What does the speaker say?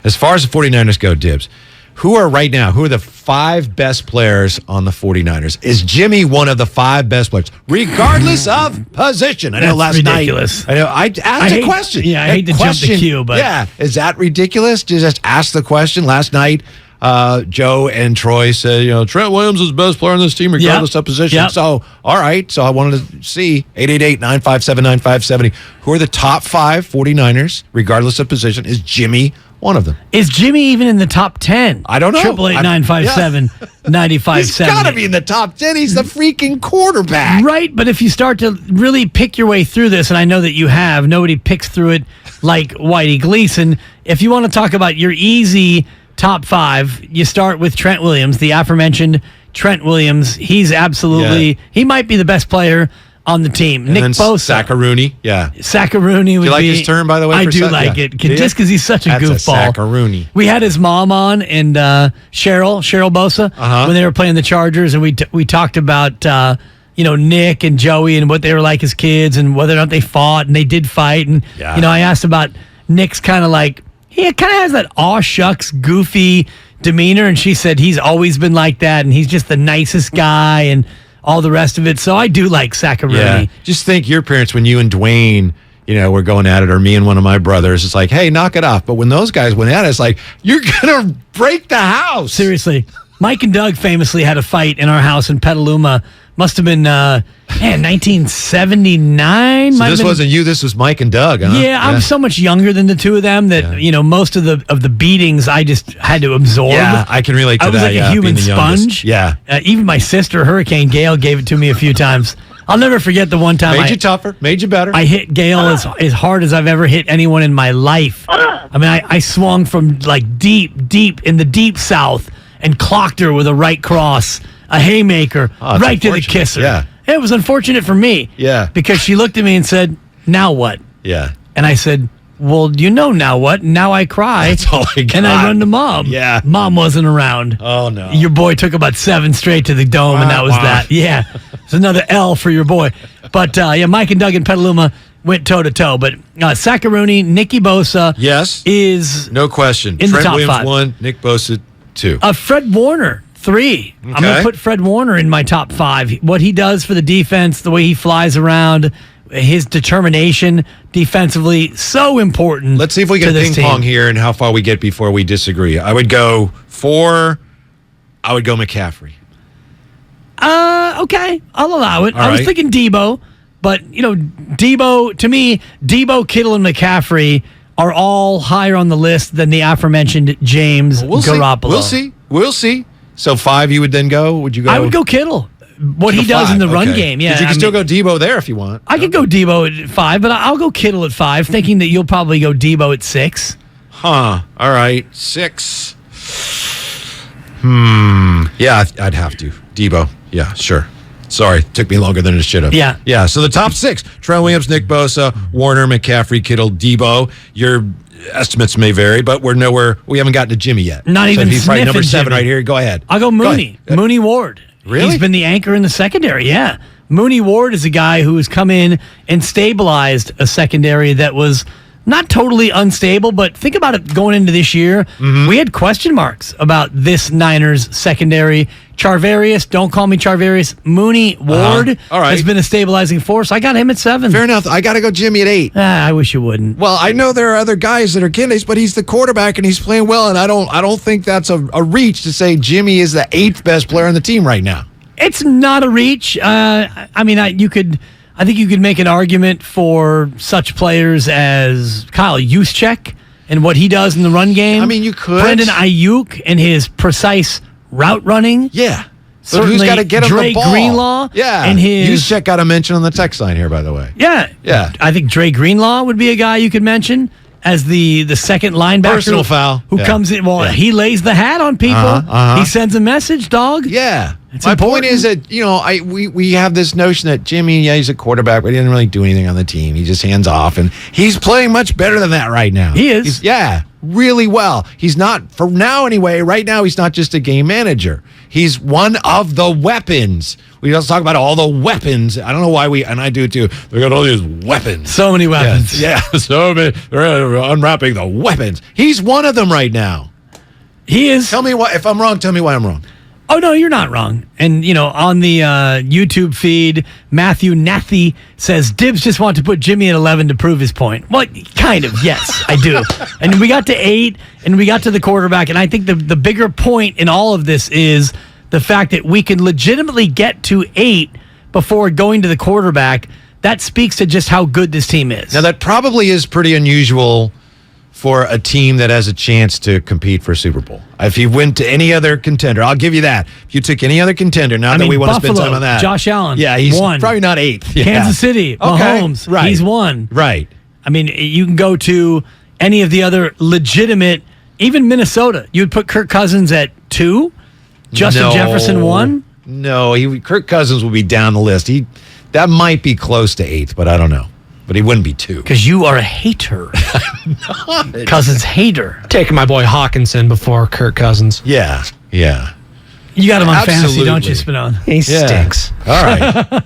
As far as the 49ers go, Dibs, who are the 5 best players on the 49ers? Is Jimmy one of the 5 best players, regardless of position? I know That's ridiculous. I asked a question. Yeah, I hate to jump the queue, but. Yeah, is that ridiculous? Just ask the question. Last night, Joe and Troy said, Trent Williams is the best player on this team, regardless of position. Yep. So, all right. So I wanted to see 888-957-9570. Who are the top 5 49ers, regardless of position? Is Jimmy one of them? Is Jimmy even in the top 10? I don't know. 888-957-9570. He's got to be in the top 10. He's the freaking quarterback. Right, but if you start to really pick your way through this, and I know that you have, nobody picks through it like Whitey Gleason. If you want to talk about your easy top 5, you start with Trent Williams, the aforementioned Trent Williams. He's absolutely, he might be the best player on the team. And Nick then Bosa. Saccaroni, yeah. Saccaroni would be... Do you like his term, by the way? I do like it, just because he's such a goofball. Saccaroni. We had his mom on, and Cheryl Bosa, when they were playing the Chargers, and we talked about... Nick and Joey and what they were like as kids and whether or not they fought, and they did fight. And, I asked about Nick's kind of like, he kind of has that aw shucks, goofy demeanor. And she said he's always been like that, and he's just the nicest guy and all the rest of it. So I do like Saccaroni. Yeah. Just think your parents, when you and Dwayne, were going at it, or me and one of my brothers, it's like, hey, knock it off. But when those guys went at it, it's like, you're going to break the house. Seriously. Mike and Doug famously had a fight in our house in Petaluma. Must have been 1979. So this wasn't you. This was Mike and Doug, huh? Yeah, I'm so much younger than the two of them that most of the beatings I just had to absorb. Yeah, I can relate to that. I was like a human sponge. Yeah. Even my sister, Hurricane Gale, gave it to me a few times. I'll never forget the one time made you tougher, made you better. I hit Gale as hard as I've ever hit anyone in my life. I mean, I swung from like deep in the deep south and clocked her with a right cross. A haymaker right to the kisser. Yeah. It was unfortunate for me. Yeah. Because she looked at me and said, now what? Yeah. And I said, well, now what? Now I cry. That's all I got. And I run to Mom. Yeah. Mom wasn't around. Oh, no. Your boy took about 7 straight to the dome, and that was that. Yeah. It's another L for your boy. But, Mike and Doug in Petaluma went toe-to-toe. But Saccaroni, Nicky Bosa is... No question. In Trent the top Williams 5. 1, Nick Bosa 2. Fred Warner 3. Okay. I'm going to put Fred Warner in my top 5. What he does for the defense, the way he flies around, his determination defensively, so important. Let's see if we get ping pong here and how far we get before we disagree. I would go McCaffrey. Okay. I'll allow it. All I was right. thinking Debo, but, Debo, to me, Debo, Kittle, and McCaffrey are all higher on the list than the aforementioned James Garoppolo. We'll see. So 5 you would then go? Would you go? I would go Kittle. What he does in the run game, yeah. But you can still go Debo there if you want. I could go Debo at 5, but I'll go Kittle at 5, thinking that you'll probably go Debo at 6. Huh. All right. 6. Yeah, I'd have to. Debo. Yeah, sure. Sorry, took me longer than it should have. Yeah. Yeah, so the top 6. Trent Williams, Nick Bosa, Warner, McCaffrey, Kittle, Debo. Your estimates may vary, but we're nowhere. We haven't gotten to Jimmy yet. Not even he's probably number 7 Jimmy. right here. Go ahead. I'll go Mooney. Mooney Ward. Really? He's been the anchor in the secondary, yeah. Mooney Ward is a guy who has come in and stabilized a secondary that was not totally unstable, but think about it going into this year. We had question marks about this Niners secondary. Charvarius, don't call me Charvarius. Mooney Ward has been a stabilizing force. I got him at 7. Fair enough. I got to go Jimmy at 8. I wish you wouldn't. Well, I know there are other guys that are candidates, but he's the quarterback and he's playing well, and I don't think that's a reach to say Jimmy is the 8th best player on the team right now. It's not a reach. I think you could make an argument for such players as Kyle Juszczyk and what he does in the run game. I mean, you could. Brandon Ayuk and his precise route running. Yeah. Certainly, who's got to get him Dre the ball? Greenlaw. Yeah. And his Juszczyk got a mention on the text line here, by the way. Yeah. Yeah. I think Dre Greenlaw would be a guy you could mention as the second linebacker. Personal foul. Who comes in. Well, he lays the hat on people. He sends a message, dog. Yeah. It's My important. point is that, we have this notion that Jimmy, he's a quarterback, but he didn't really do anything on the team. He just hands off, and he's playing much better than that right now. He is. really well. He's not, for now anyway, right now he's not just a game manager. He's one of the weapons. We also talk about all the weapons. I don't know why and I do too. They got all these weapons. So many weapons. Yeah, so many. They're unwrapping the weapons. He's one of them right now. He is. Tell me why. If I'm wrong, tell me why I'm wrong. Oh, no, you're not wrong. And, on the YouTube feed, Matthew Nathy says, Dibs just want to put Jimmy at 11 to prove his point. Well, kind of, yes, I do. And we got to 8, and we got to the quarterback, and I think the bigger point in all of this is the fact that we can legitimately get to 8 before going to the quarterback. That speaks to just how good this team is. Now, that probably is pretty unusual for a team that has a chance to compete for a Super Bowl. If you went to any other contender, I'll give you that. If you took any other contender, that we want to spend time on that. Josh Allen, yeah, he's won. Probably not 8th. Yeah. Kansas City, Mahomes, right. He's won. Right. I mean, you can go to any of the other legitimate, even Minnesota. You would put Kirk Cousins at 2, Justin Jefferson 1. No, Kirk Cousins will be down the list. That might be close to 8th, but I don't know. But he wouldn't be 2. Because you are a hater. Cousins hater. Taking my boy Hawkinson before Kirk Cousins. Yeah. You got him on Absolutely. fantasy, don't you, Spinon? He stinks. All right.